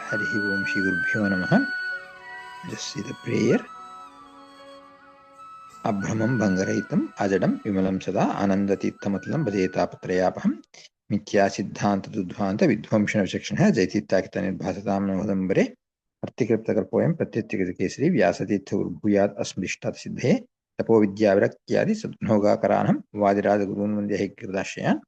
Harihi Om Shri Gurubhyo Namaha. Just see the prayer. Abhramam Bangarahitam Ajadam Vimalam Sada Anandatithamatalam Bhajetapatrayapaham Mithya Siddhanta Dudhvanta Vidvamshana Vichakshana Jaitit Bhasatam Navadambare Artikriptakarpoyam Pratyattikasri Vyasatitha Urbhuyat Asmrishtat Siddhe Tapo Vidya Virakyadi Sadhnoga Karanam Vadirada Gurun Vandya Hikridashayan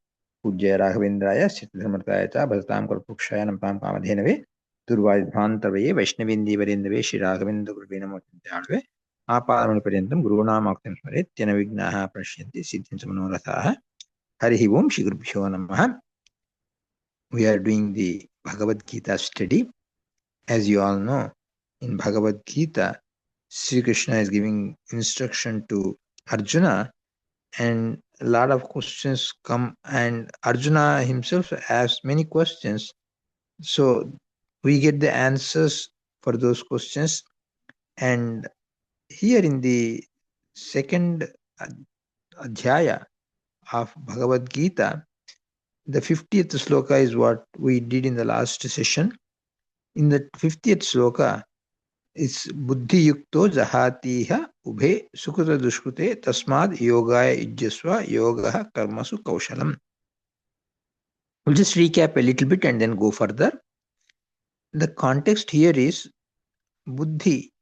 Pujya Raghavendraya Siddharmartaya Bhasatam Kalpukshaya Nampam Kamadhenave Durvadhvantavaye Vaishnavindi Varindave Shri Raghavendra Gurvinamotidyanave आपादमणिपर्यन्तं गुरूणामाक्तिं स्मरेत् तेन विघ्नाः प्रणश्यन्ति सिद्ध्यन्ति मनोरथाः हरिः ओम श्री गुरुभ्यो नमः. We are doing the Bhagavad Gita study. As you all know, in Bhagavad Gita, Sri Krishna is giving instruction to Arjuna, and a lot of questions come, and Arjuna himself asks many questions. So we get the answers for those questions. And here in the second adhyaya of Bhagavad Gita, the 50th sloka is what we did in the last session. In the 50th sloka, it's buddhi yukto jahatiha ubhe sukruta dushkrute tasmad yogaya ijjasva yogaha karmasu kaushalam. We'll just recap a little bit and then go further. The context here is buddhi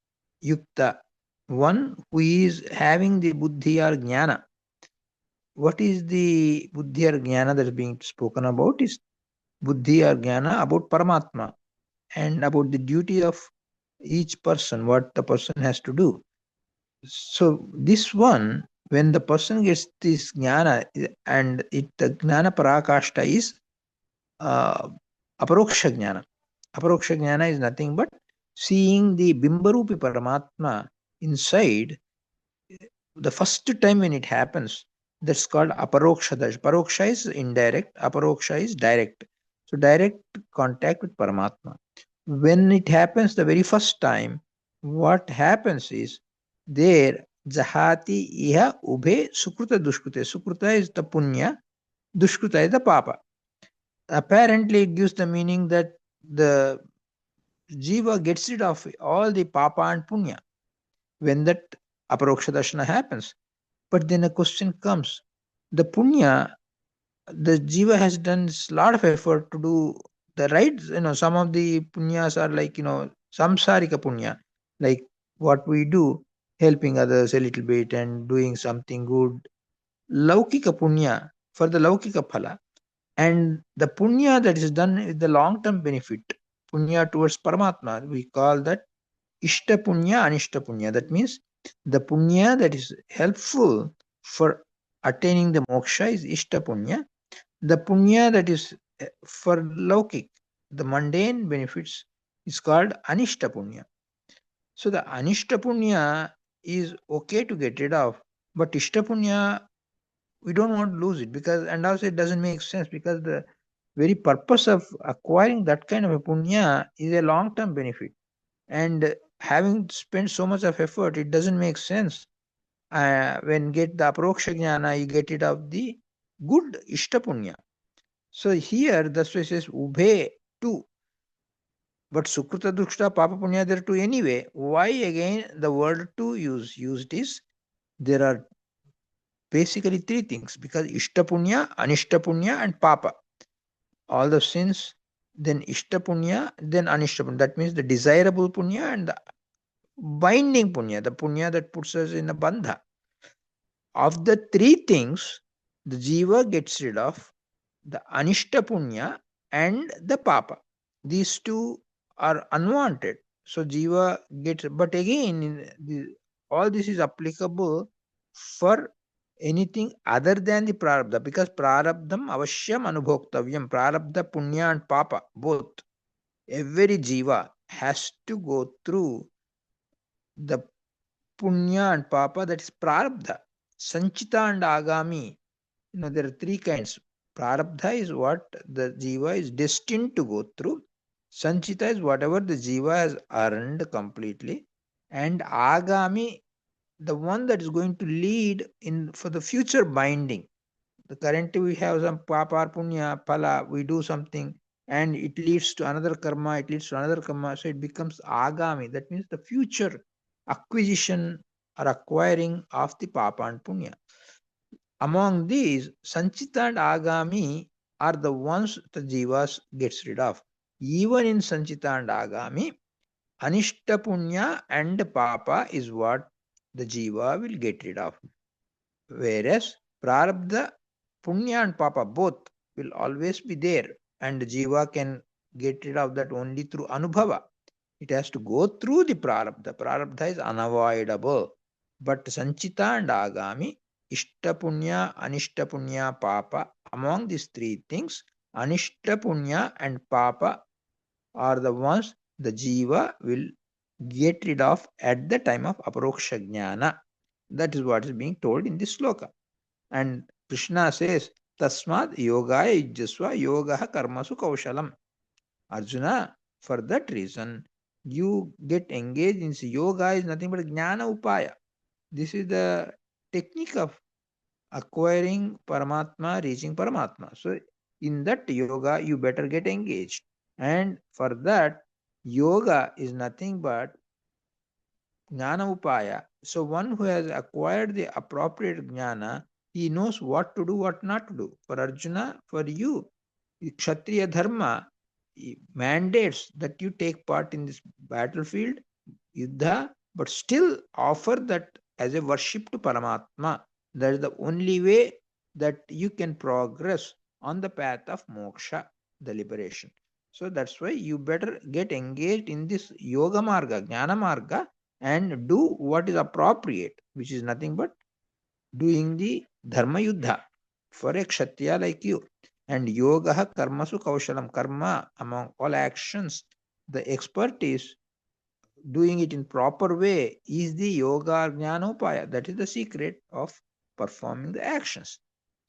yukta, one who is having the buddhi or jnana. What is the buddhi or jnana that is being spoken about? Is buddhi or jnana about Paramatma and about the duty of each person, what the person has to do. So this one, when the person gets this jnana, and the jnana parakashta is aparoksha jnana. Aparoksha jnana is nothing but seeing the bimbarupi Paramatma inside. The first time when it happens, that's called aparoksha darshan. Paroksha is indirect, aparoksha is direct. So direct contact with Paramatma. When it happens the very first time, what happens is there jahati iha ubhe sukruta dushkrute. Sukruta is the punya, dushkruta is the papa. Apparently it gives the meaning that the jiva gets rid of all the papa and punya when that aparoksha darshana happens. But then a question comes, the punya, the jiva has done a lot of effort to do the right, some of the punyas are like, samsarika punya, like what we do, helping others a little bit and doing something good. Laukika punya, for the laukika phala. And the punya that is done with the long-term benefit, punya towards Paramatma, we call that ishta punya, anishta punya. That means the punya that is helpful for attaining the moksha is ishta punya. The punya that is for laukik, the mundane benefits, is called anishta punya. So the anishta punya is okay to get rid of, but ishta punya, we don't want to lose it, because, and also it doesn't make sense, because the very purpose of acquiring that kind of a punya is a long-term benefit. And having spent so much of effort, it doesn't make sense. When get the aproksha jnana, you get it of the good ishta punya. So here the way says ubhe too. But sukruta dukshta papa punya, there are two anyway. Why again the word to used is, there are basically three things, because ishta punya, anishta punya and papa. All the sins, then ishta punya, then anishta punya. That means the desirable punya and the binding punya, the punya that puts us in a bandha. Of the three things, the jiva gets rid of the anishta punya and the papa. These two are unwanted. So jiva gets, but again, all this is applicable for anything other than the prarabdha, because prarabdham avashyam anubhoktavyam. Prarabdha, punya and papa, both. Every jiva has to go through the punya and papa, that is prarabdha. Sanchita and agami. There are three kinds. Prarabdha is what the jiva is destined to go through. Sanchita is whatever the jiva has earned completely. And agami, the one that is going to lead in for the future binding. The currently we have some papa or punya, phala, we do something, and it leads to another karma, it leads to another karma, so it becomes agami. That means the future acquisition or acquiring of the papa and punya. Among these, sanchita and agami are the ones the jivas gets rid of. Even in sanchita and agami, anishta punya and papa is what the jiva will get rid of. Whereas prarabdha, punya and papa both will always be there, and the jiva can get rid of that only through anubhava. It has to go through the prarabdha. Prarabdha is unavoidable. But sanchita and agami, ishta punya, anishta punya, papa, among these three things, anishta punya and papa are the ones the jiva will get rid of at the time of aparoksha jnana. That is what is being told in this sloka. And Krishna says, Tasmad yogaya yujjasva yogaha karmasu kaushalam. Arjuna, for that reason, you get engaged in yoga is nothing but jnana upaya. This is the technique of acquiring Paramatma, reaching Paramatma. So, in that yoga, you better get engaged. And for that, yoga is nothing but jnana upaya. So, one who has acquired the appropriate jnana, he knows what to do, what not to do. For Arjuna, for you, Kshatriya Dharma mandates that you take part in this battlefield, Yuddha, but still offer that as a worship to Paramatma. That is the only way that you can progress on the path of moksha, the liberation. So that's why you better get engaged in this yoga marga, jnana marga, and do what is appropriate, which is nothing but doing the dharma yuddha for a kshatriya like you. And yoga karmasu kaushalam, karma among all actions, the expertise doing it in proper way is the yoga jnanopaya. That is the secret of performing the actions.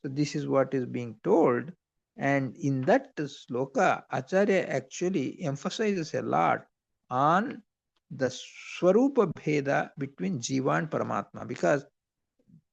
So this is what is being told. And in that sloka, Acharya actually emphasizes a lot on the Swarupa Bheda between Jiva and Paramatma. Because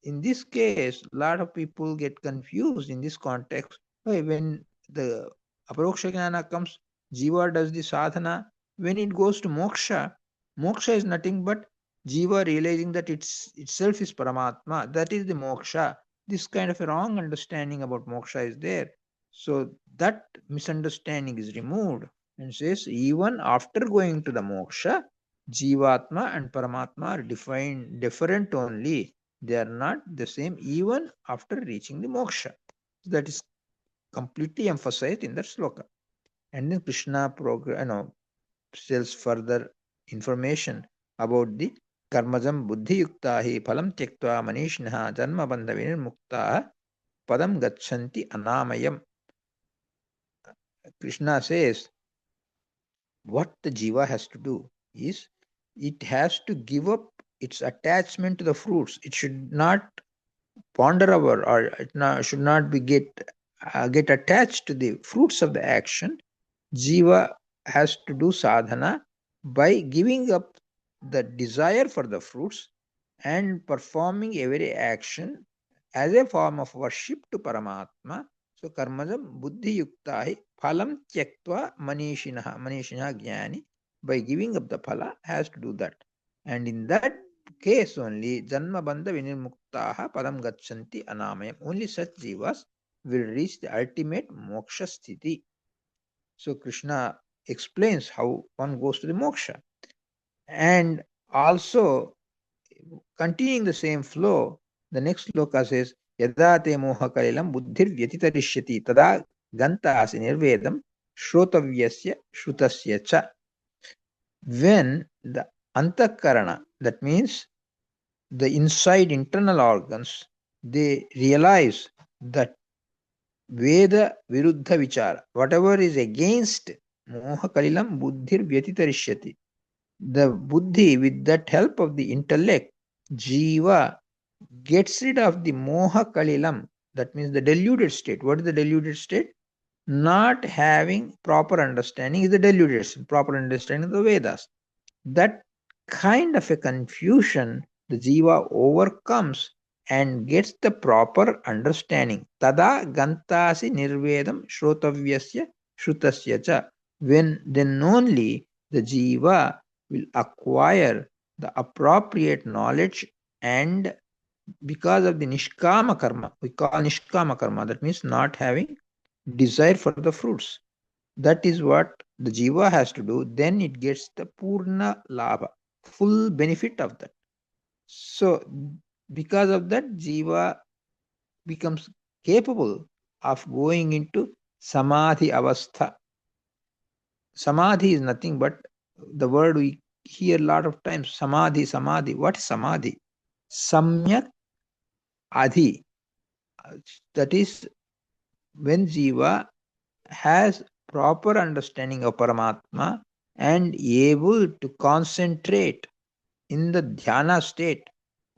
in this case, a lot of people get confused in this context. When the Aparoksha Jnana comes, Jiva does the sadhana. When it goes to moksha, moksha is nothing but Jiva realizing that itself is Paramatma. That is the moksha. This kind of a wrong understanding about moksha is there. So that misunderstanding is removed and says even after going to the moksha, Jivatma and Paramatma are defined different only. They are not the same even after reaching the moksha. That is completely emphasized in that sloka. And then Krishna tells further information about the karmajam buddhi yukta hi phalam tyaktva manishnaha janma bandha vinirmukta padam gachanti anamayam. Krishna says what the jiva has to do is it has to give up its attachment to the fruits. It should not ponder over or it should not be get attached to the fruits of the action. Jiva has to do sadhana by giving up the desire for the fruits and performing every action as a form of worship to Paramatma. So karmajam buddhi yuktahi phalam tyaktva manishinaha jnani, by giving up the phala has to do that. And in that case only janma bandha vinirmuktaha padam gachanti anamayam. Only such jivas will reach the ultimate moksha sthiti. So Krishna explains how one goes to the moksha. And also, continuing the same flow, the next sloka says, Yada te moha kalilam buddhir vyatitarishyati tada gantasi nirvedam shrotavyasya shrutasya cha. When the antakarana, that means the inside internal organs, they realize that Veda Viruddha Vichara, whatever is against Moha Kalilam Buddhir Vyatitarishyati. The Buddhi, with that help of the intellect, Jiva gets rid of the Moha Kalilam, that means the deluded state. What is the deluded state? Not having proper understanding is the deluded state, proper understanding of the Vedas. That kind of a confusion the Jiva overcomes and gets the proper understanding. Tada gantasi nirvedam shrotavyasya shrutasya cha. When then only the jiva will acquire the appropriate knowledge, and because of the nishkama karma, we call nishkama karma, that means not having desire for the fruits. That is what the jiva has to do, then it gets the purna labha, full benefit of that. So because of that, jiva becomes capable of going into samadhi avastha. Samadhi is nothing but the word we hear a lot of times, samadhi, samadhi. What is samadhi? Samyak adhi. That is when jiva has proper understanding of Paramatma and able to concentrate in the dhyana state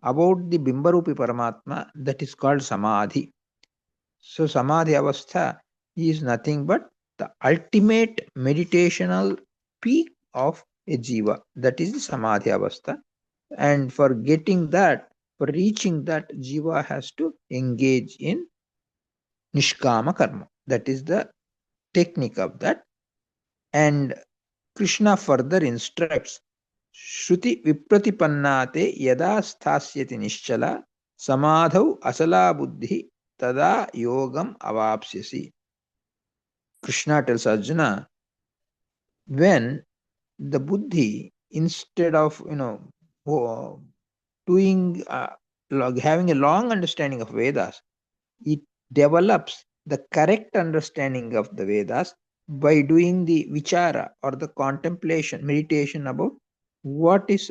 about the Bimbarupi Paramatma, that is called Samadhi. So Samadhi Avastha is nothing but the ultimate meditational peak of a jiva. That is the Samadhi Avastha. And for getting that, for reaching that, jiva has to engage in Nishkama Karma. That is the technique of that. And Krishna further instructs, Shruti vipratipannate yada sthasyati nischala samadhau asala buddhi tada yogam avapsyasi. Krishna tells Arjuna, when the buddhi, instead of doing having a long understanding of Vedas, it develops the correct understanding of the Vedas by doing the vichara or the contemplation, meditation about what is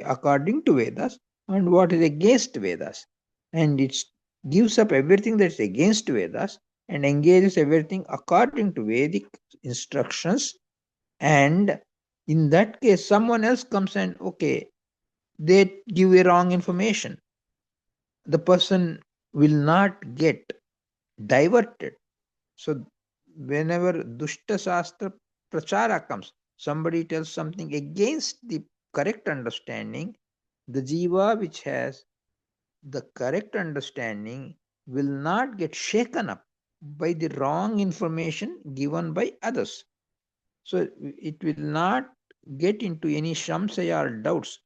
according to Vedas and what is against Vedas. And it gives up everything that's against Vedas and engages everything according to Vedic instructions. And in that case, someone else comes and, okay, they give a wrong information. The person will not get diverted. So whenever Dushta Shastra Prachara comes, somebody tells something against the correct understanding, the jiva which has the correct understanding will not get shaken up by the wrong information given by others. So it will not get into any shamsaya or doubts.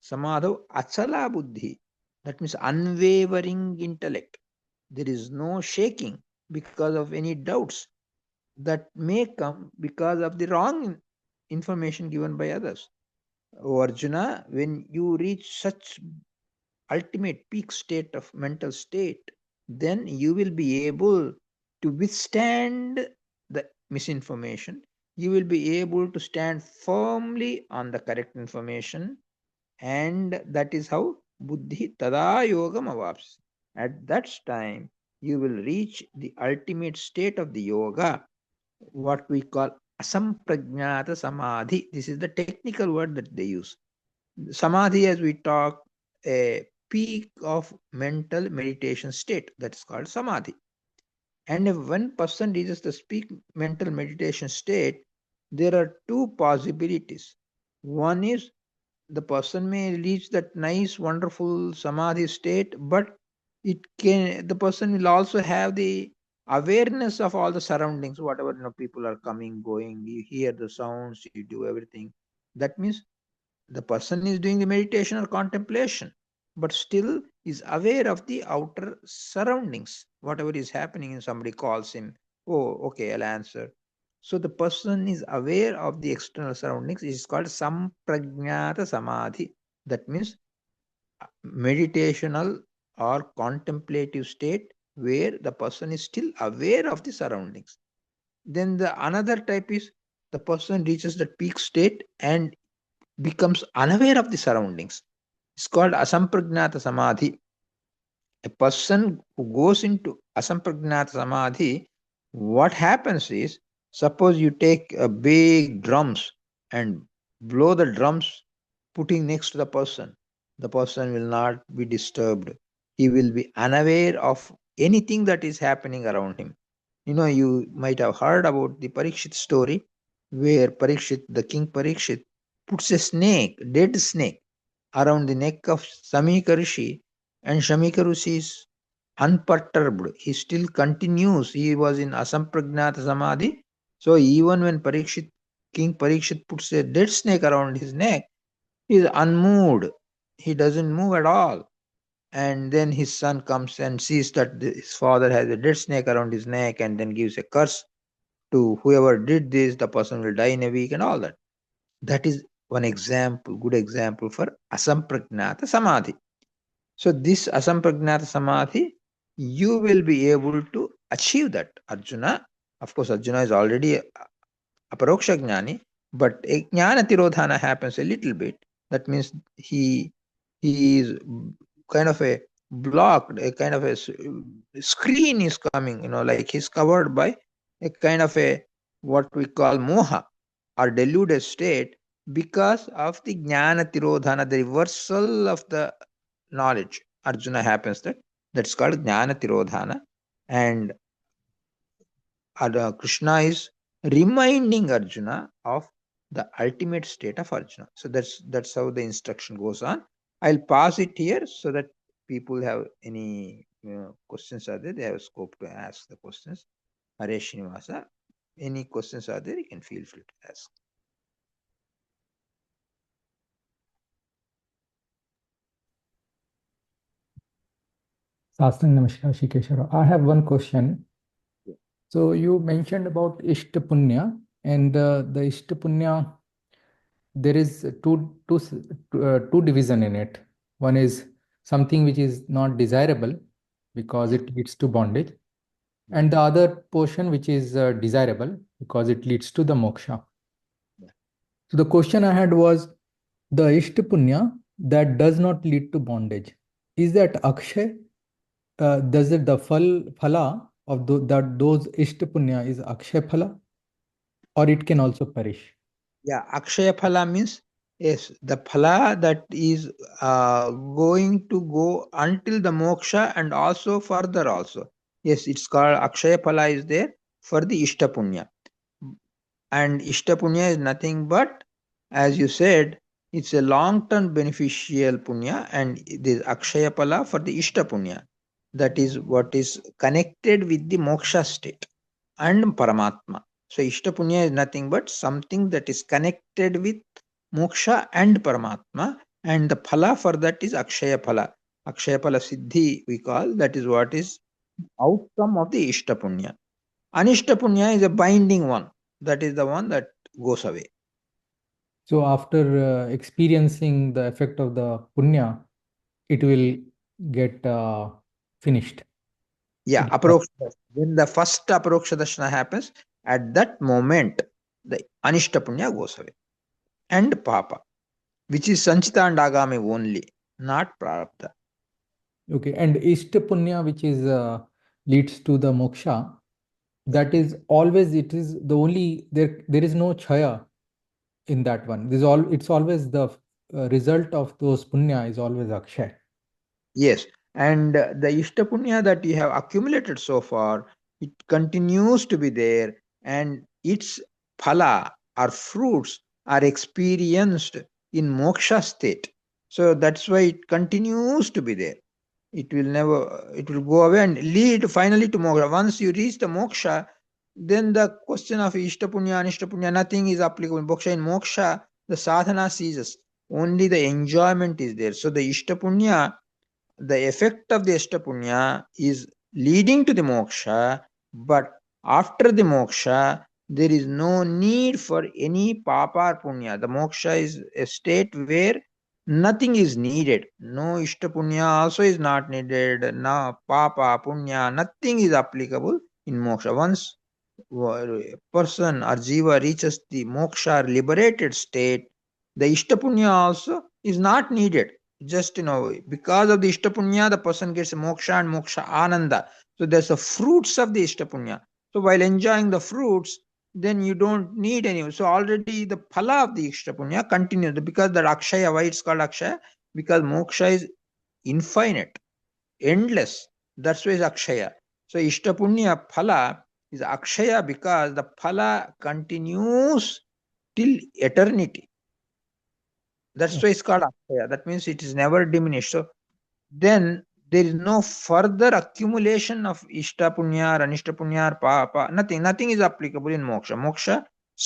Samadhav achala buddhi, that means unwavering intellect. There is no shaking because of any doubts that may come because of the wrong information given by others. Oh Arjuna, when you reach such ultimate peak state of mental state, then you will be able to withstand the misinformation. You will be able to stand firmly on the correct information, and that is how buddhi tada yogam avaps. At that time, you will reach the ultimate state of the yoga, what we call asampragnata samadhi. This is the technical word that they use. Samadhi, as we talk, a peak of mental meditation state, that is called samadhi. And if one person reaches the peak mental meditation state, there are two possibilities. One is the person may reach that nice, wonderful samadhi state, but the person will also have the awareness of all the surroundings, whatever people are coming, going, you hear the sounds, you do everything. That means the person is doing the meditation or contemplation, but still is aware of the outer surroundings, whatever is happening, and somebody calls him, oh, okay, I'll answer. So the person is aware of the external surroundings. It is called sampragnata samadhi. That means meditational or contemplative state where the person is still aware of the surroundings. Then the another type is the person reaches the peak state and becomes unaware of the surroundings. It's called asampragnata samadhi. A person who goes into asampragnata samadhi, what happens is, suppose you take a big drums and blow the drums putting next to the person will not be disturbed. He will be unaware of anything that is happening around him. You might have heard about the Parikshit story, where the king Parikshit, puts a snake, dead snake, around the neck of Samika Rishi, and Shamika Rishi is unperturbed. He still continues. He was in Asampragnata Samadhi, So even when King Parikshit puts a dead snake around his neck, he is unmoved. He doesn't move at all. And then his son comes and sees that his father has a dead snake around his neck and then gives a curse to whoever did this, the person will die in a week and all that. That is one example, good example for asampragnata samadhi. So this asampragnata samadhi, you will be able to achieve that. Arjuna, of course, Arjuna is already aparoksha jnani, but a jnana tirodhana happens a little bit. That means he is kind of a blocked, a kind of a screen is coming, like he's covered by a kind of a what we call moha or deluded state because of the jnana tirodhana, the reversal of the knowledge. Arjuna happens that's called jnana tirodhana, and Krishna is reminding Arjuna of the ultimate state of Arjuna. So that's how the instruction goes on. I'll pause it here so that people have any questions are there. They have scope to ask the questions. Hare Srinivasa, any questions are there, you can feel free to ask. Sastang Namaskar, Shikeshwara. I have one question. Yeah. So you mentioned about Ishta Punya, and the Ishta Punya, there is two division in it. One is something which is not desirable because it leads to bondage, and the other portion which is desirable because it leads to the moksha. So the question I had was the Ishta Punya that does not lead to bondage. Is that Akshay? Does it the phala of those Ishta Punya is Akshay phala, or it can also perish? Yeah, Akshaya phala means yes, the phala that is going to go until the moksha and also further also. Yes, it's called Akshaya phala is there for the Ishta Punya. And Ishta Punya is nothing but, as you said, it's a long-term beneficial punya, and this Akshaya phala for the Ishta Punya. That is what is connected with the moksha state and Paramatma. So Ishta Punya is nothing but something that is connected with moksha and Paramatma, and the phala for that is Akshaya phala. Akshaya phala siddhi we call, that is what is outcome of the Ishta Punya. Anishta Punya is a binding one. That is the one that goes away. So after experiencing the effect of the punya, it will get finished. Yeah, when the first Aparoksha Darshana happens, at that moment, the Anishta Punya goes away. And Papa, which is Sanchita and Agami only, not Prarabdha. Okay, and Ishta Punya, which is leads to the moksha, that is always, it is the only, there is no chaya in that one. It's always the result of those punya is always Akshay. Yes, and the Ishta Punya that you have accumulated so far, it continues to be there, and its phala or fruits are experienced in moksha state. So that's why it continues to be there. It will go away and lead finally to moksha. Once you reach the moksha, then the question of Ishta Punya, Anishta Punya, nothing is applicable. In moksha, the sadhana ceases. Only the enjoyment is there. So the Ishta Punya, the effect of the Ishta Punya is leading to the moksha, but after the moksha, there is no need for any papa or punya. The moksha is a state where nothing is needed. No Ishta Punya also is not needed. No papa, punya, nothing is applicable in moksha. Once a person or jiva reaches the moksha or liberated state, the Ishta Punya also is not needed. Just, because of the Ishta Punya, the person gets moksha and moksha ananda. So there's the fruits of the Ishta Punya. So while enjoying the fruits, then you don't need any. So already the phala of the Ishta Punya continues because the Akshaya, why it's called Akshaya? Because moksha is infinite, endless. That's why it's Akshaya. So Ishta Punya phala is Akshaya because the phala continues till eternity. That's why it's called Akshaya. That means it is never diminished. So then There is no further accumulation of Ishta Punya or Anishta Punya or Papa. Nothing is applicable in moksha. Moksha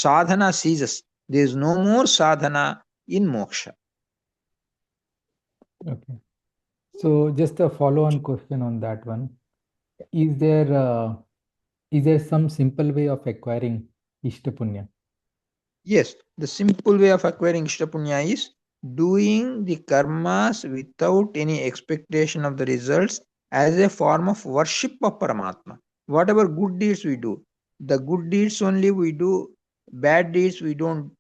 sadhana ceases. There is no more sadhana in moksha. Okay. So just a follow-on question on that one. Is there some simple way of acquiring Ishta Punya? Yes, the simple way of acquiring Ishta Punya is doing the karmas without any expectation of the results as a form of worship of Paramatma. Whatever good deeds we do, the good deeds only we do, bad deeds we don't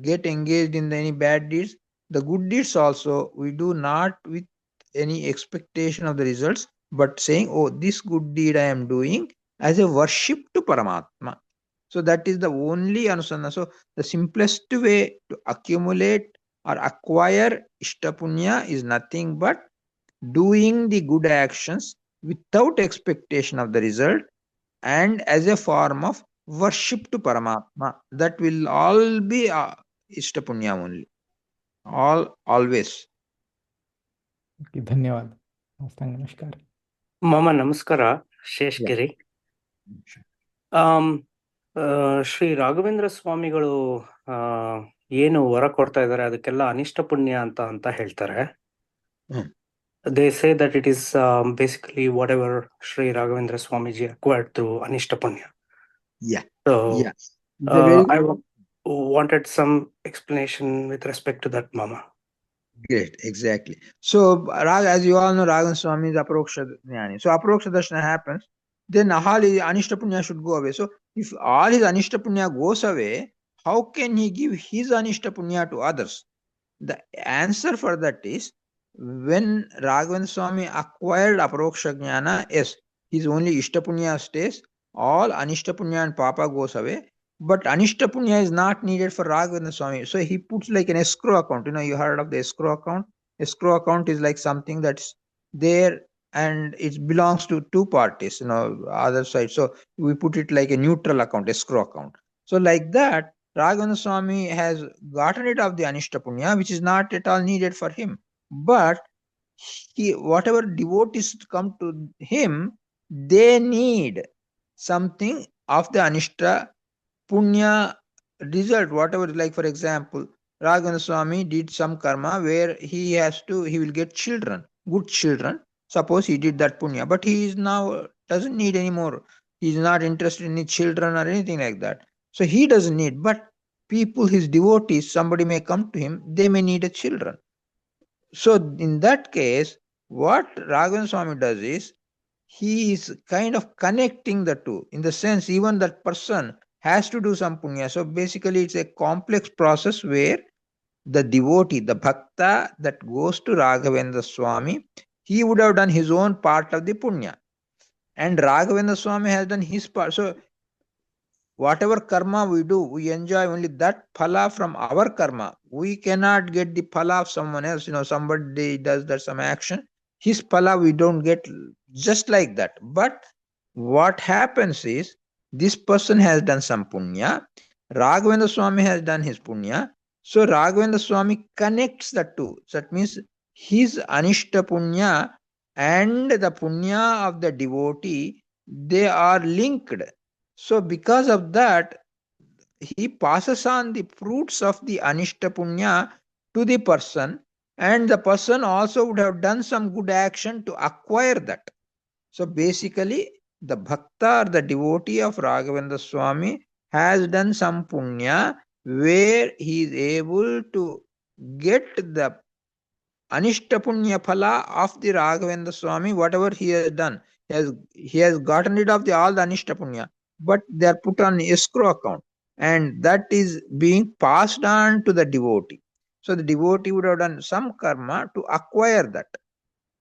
get engaged in any bad deeds. The good deeds also we do not with any expectation of the results, but saying, oh, this good deed I am doing as a worship to Paramatma. So that is the only anusandhana. So the simplest way to accumulate or acquire Ishtapunya is nothing but doing the good actions without expectation of the result and as a form of worship to Paramatma. That will all be Ishtapunya only. Always. Okay, धन्यवाद. नमस्कार. Mama Namaskara, Sheshgiri. Shri Raghavendra ಸ್ವಾಮಿಗಳು ಏನು ವರ ಕೊಡ್ತಾ ಇದ್ದಾರೆ ಅದಕ್ಕೆಲ್ಲ ಅನಿಷ್ಟ ಪುಣ್ಯ ಅಂತ ಹೇಳ್ತಾರೆ. They say that it is basically whatever Sri Raghavendra Swamiji acquired through Anishta Punya. Yeah. So Yeah. I wanted some explanation with respect to that, Mama. Great, exactly. So, as you all know, Raghavendra Swami is Aparoksha Jnani. So, Aparoksha Darshana happens, then all his Anishta Punya should go away. So, if all his Anishta Punya goes away, how can he give his Anishta Punya to others? The answer for that is, when Raghavendra Swami acquired Aparoksha Jnana, yes, his only Ishta Punya stays, all Anishta Punya and Papa goes away. But Anishta Punya is not needed for Raghavendra Swami. So he puts like an escrow account. You heard of the escrow account? Escrow account is like something that's there and it belongs to two parties, other side. So we put it like a neutral account, escrow account. So like that, Raghavendra Swami has gotten rid of the Anishta Punya, which is not at all needed for him. But whatever devotees come to him, they need something of the Anishta Punya result, whatever, like for example, Raghavendra Swami did some karma where he will get children, good children. Suppose he did that punya, but he is now doesn't need anymore. He is not interested in his children or anything like that. So he doesn't need, but people, his devotees, somebody may come to him, they may need a children. So in that case, what Raghavendra Swami does is, he is kind of connecting the two, in the sense even that person has to do some punya. So basically it's a complex process where the devotee, the bhakta that goes to Raghavendra Swami, he would have done his own part of the punya, and Raghavendra Swami has done his part. So whatever karma we do, we enjoy only that phala from our karma. We cannot get the phala of someone else. Somebody does that some action, his phala we don't get just like that. But what happens is, this person has done some punya, Raghavendra Swami has done his punya, so Raghavendra Swami connects the two. So that means his Anishta Punya and the punya of the devotee, they are linked. So because of that, he passes on the fruits of the Anishta Punya to the person, and the person also would have done some good action to acquire that. So basically, the bhakta or the devotee of Raghavendra Swami has done some punya where he is able to get the Anishta Punya phala of the Raghavendra Swami, whatever he has done. He has gotten rid of all the Anishta Punya, but they are put on escrow account, and that is being passed on to the devotee. So the devotee would have done some karma to acquire that.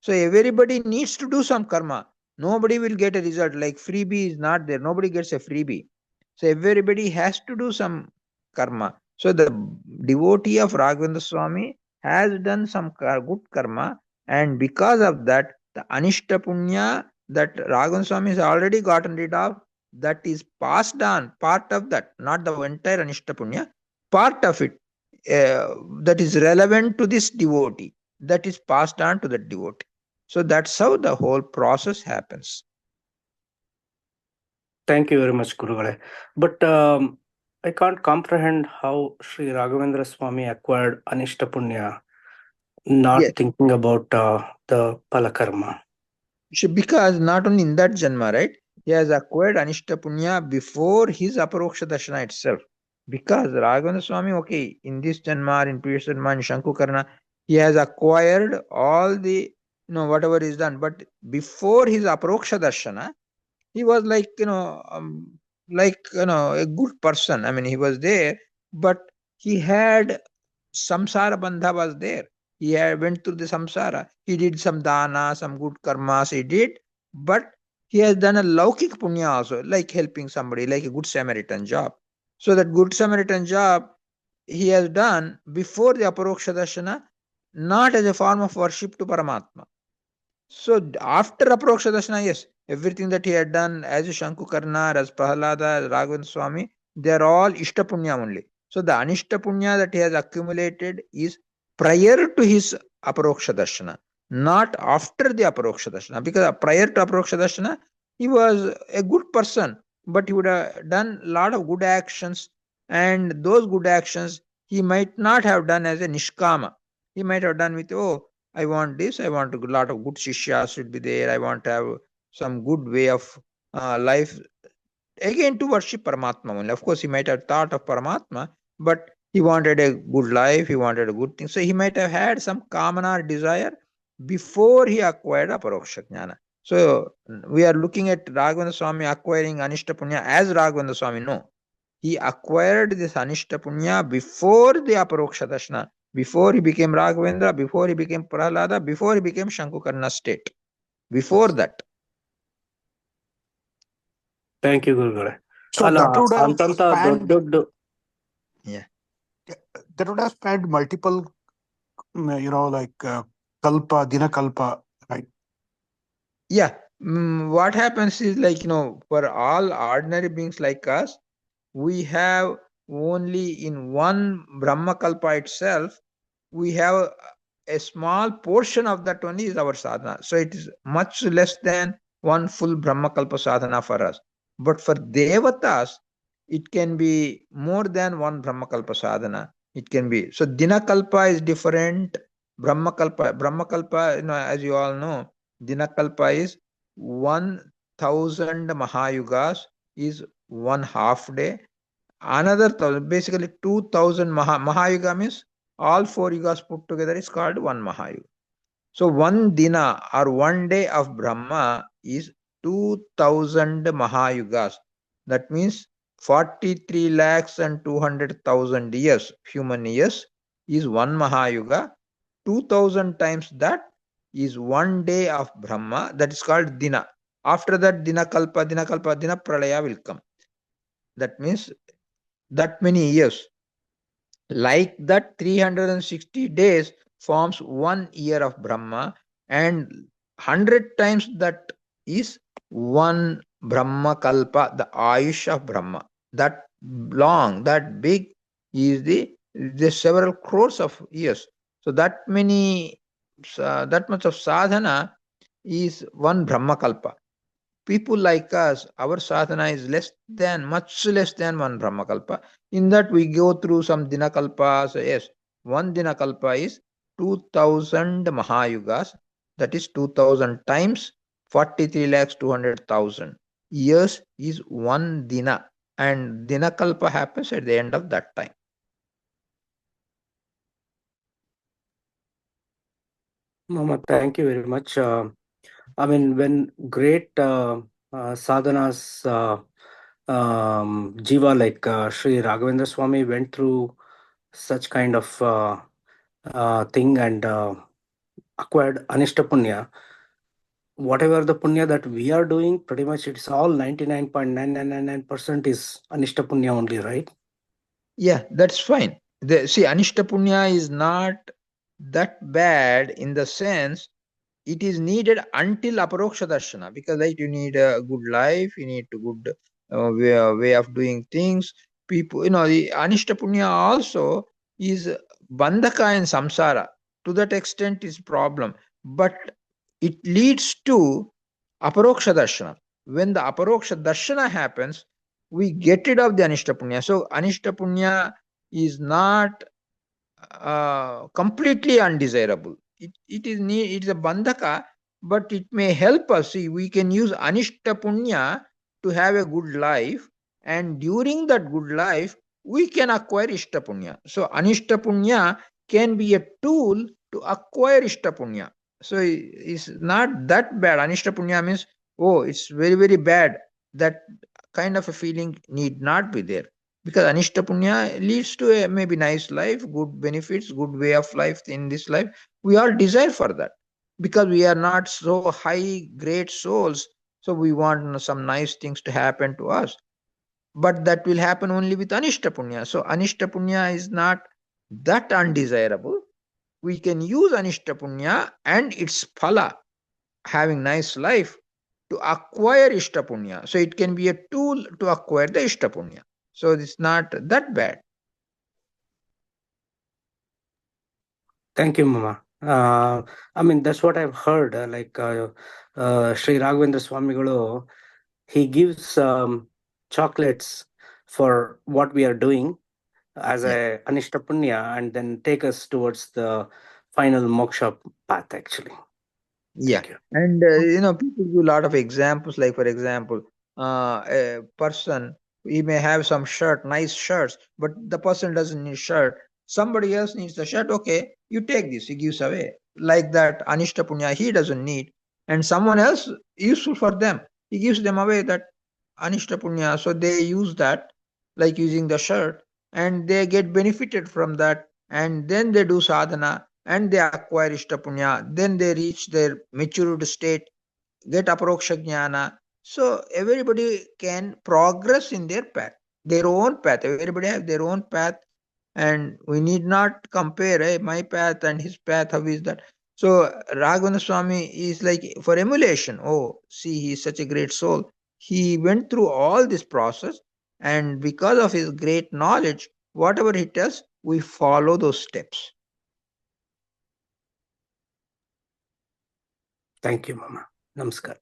So everybody needs to do some karma. Nobody will get a result, like freebie is not there. Nobody gets a freebie. So everybody has to do some karma. So the devotee of Raghavendra Swami has done some good karma, and because of that, the Anishta Punya that Raghavendra Swami has already gotten rid of, that is passed on, part of that, not the entire Anishta Punya, part of it that is relevant to this devotee, that is passed on to the devotee. So that's how the whole process happens. Thank you very much, Gurugale. But I can't comprehend how Sri Raghavendra Swami acquired Anishta Punya, not Yes. thinking about the Palakarma. Because not only in that Janma, right? He has acquired Anishta Punya before his Aparoksha Darshana itself. Because Raghavendra Swami, okay, in this Janma, in previous Janma, in Shankukarna, he has acquired all the, whatever is done. But before his Aparoksha Darshana, he was like, a good person. I mean, he was there, but he had samsara bandha was there. He had went through the samsara. He did some dana, some good karmas he did, but he has done a laukik punya also, like helping somebody, like a good Samaritan job. So that good Samaritan job he has done before the Aparoksha Darshana, not as a form of worship to Paramatma. So after Aparoksha Darshana, yes, everything that he had done as Shankukarna, as Prahalada, as Raghavendra Swami, they are all Ishta Punya only. So the Anishta Punya that he has accumulated is prior to his Aparoksha Darshana, not after the Aparoksha Darshana. Because prior to Aparoksha Darshana, he was a good person, but he would have done a lot of good actions, and those good actions he might not have done as a Nishkama. He might have done with, oh, I want this, I want a lot of good Shishyas should be there, I want to have some good way of life. Again, to worship Paramatma only. Of course, he might have thought of Paramatma, but he wanted a good life, he wanted a good thing. So he might have had some kamana or desire before he acquired Aparoksha Jnana. So we are looking at Raghavendra Swami acquiring Anishta Punya as Raghavendra Swami. No. He acquired this Anishta Punya before the Aparoksha Darshana, before he became Raghavendra, before he became Prahlada, before he became Shankukarna state. Before that. Thank you, Gurugale. So ಅಲ್ಲ that would have ಅಂತಂತ spanned, ದೊಡ್ಡ that would have spanned multiple, like kalpa, dina kalpa, right? Yeah. What happens is, like, for all ordinary beings like us, we have only in one Brahmakalpa itself, we have a small portion of that only is our sadhana. So it is much less than one full Brahmakalpa sadhana for us. But for Devatas, it can be more than one Brahmakalpa sadhana. It can be. So Dinakalpa is different. Brahmakalpa, as you all know, Dinakalpa is 1,000 Mahayugas is 1/2 day. Another 1,000, basically 2,000 Mahayuga means all 4 yugas put together is called one Mahayuga. So 1 dina or 1 day of Brahma is 2,000 Mahayugas. That means 43,200,000 years, human years, is 1 Mahayuga. 2,000 times that is 1 day of Brahma. That is called dina. After that, dina pralaya will come. That means that many years. Like that, 360 days forms 1 year of Brahma, and 100 times that is 1 Brahma Kalpa, the Ayush of Brahma. That long, that big is the several crores of years. So that much of sadhana is 1 Brahma Kalpa. People like us, our sadhana is much less than 1 Brahmakalpa. In that we go through some Dinakalpas. Yes, 1 Dinakalpa is 2,000 Mahayugas. That is 2,000 times 43,200,000 years is 1 Dina. And Dinakalpa happens at the end of that time. Mama, thank you very much. I mean, when great sadhanas, Jiva like Sri Raghavendra Swami went through such kind of thing and acquired Anishta Punya, whatever the Punya that we are doing, pretty much it's all 99.9999% is Anishta Punya only, right? Yeah, that's fine. See, Anishta Punya is not that bad in the sense it is needed until Aparoksha Darshana, because like you need a good life, you need a good way of doing things. People, the Anishta Punya also is bandhaka in samsara. To that extent is problem. But it leads to aparoksha darshana. When the aparoksha darshana happens, we get rid of the anishta punya. So anishta punya is not completely undesirable. It is a bandhaka, but it may help us. See, we can use anishta punya to have a good life, and during that good life, we can acquire ishta punya. So anishta punya can be a tool to acquire ishta punya. So it's not that bad. Anishta punya means, oh, it's very, very bad. That kind of a feeling need not be there, because anishta punya leads to a maybe nice life, good benefits, good way of life in this life. We all desire for that, because we are not so high great souls, so we want some nice things to happen to us, but that will happen only with anishta punya. So anishta punya is not that undesirable. We can use anishta punya and its phala, having nice life, to acquire ishta punya. So it can be a tool to acquire the ishta punya. So it's not that bad. Thank you, Mama. I mean, that's what I've heard. Sri Raghavendra Swamigalu, he gives chocolates for what we are doing as a anishta punya, and then take us towards the final moksha path, actually. Yeah. Thank you. And people give a lot of examples. Like, for example, a person, he may have some shirt, nice shirts, but the person doesn't need shirt. Somebody else needs the shirt. Okay, you take this. He gives away. Like that, anishta punya, he doesn't need, and someone else useful for them, he gives them away that anishta punya. So they use that, like using the shirt, and they get benefited from that, and then they do sadhana, and they acquire ishta punya, then they reach their matured state, get aparoksha jnana. So everybody can progress in their path, their own path. Everybody has their own path, and we need not compare my path and his path. How is that? So Raghavendra Swami is like for emulation. Oh, see, he is such a great soul. He went through all this process, and because of his great knowledge, whatever he tells, we follow those steps. Thank you, Mama. Namaskar.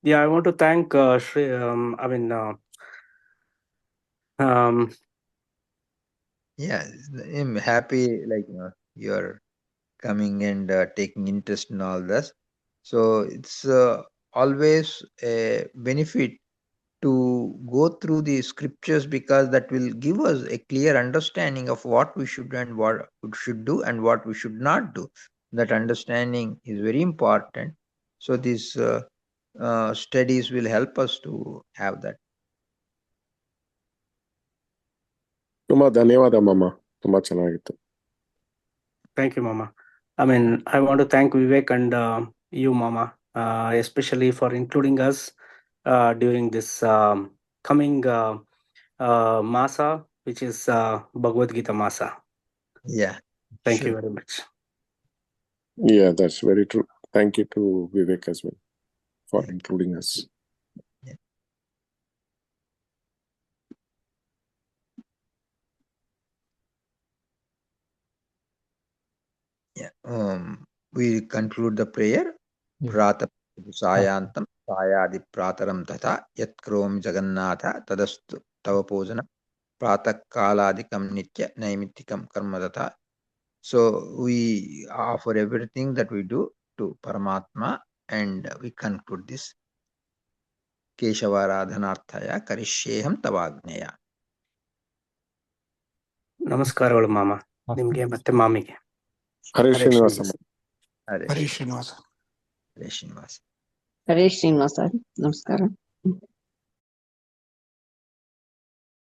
Yeah, I want to thank Shri. Yeah, I'm happy, like, you're coming and taking interest in all this. So it's always a benefit to go through the scriptures, because that will give us a clear understanding of what we should and what we should do and what we should not do. That understanding is very important. So these studies will help us to have that. ತುಂಬಾ ಧನ್ಯವಾದ ಮಾಮ, ತುಂಬಾ ಚೆನ್ನಾಗಿತ್ತು. Thank you, Mama. I mean, I want to thank Vivek and you, Mama, especially for including us during this coming Masa, which is Bhagavad Gita Masa. Yeah. Thank Sure. you very much. Yeah, that's very true. Thank you to Vivek as well for including us. Yeah. We conclude the prayer. Prata sayantam sayadi prataram tata yat krom jagannatha tadastu tava pojana pratak kaladikam nitya naimittikam karma tata. So we offer everything that we do to Paramatma, and we conclude this. Keshavaradhanarthaya karishyeham tavagneya. ನಮಸ್ಕಾರಗಳು ಮಾಮ, ನಿಮ್ಗೆ ಮತ್ತೆ ಮಾಮಿಗೆ. ಹರೇ ಹರೇ Srinivasa. Hare Hare Srinivasa. Hare Srinivasa. Hare Srinivasa. Namaskaram.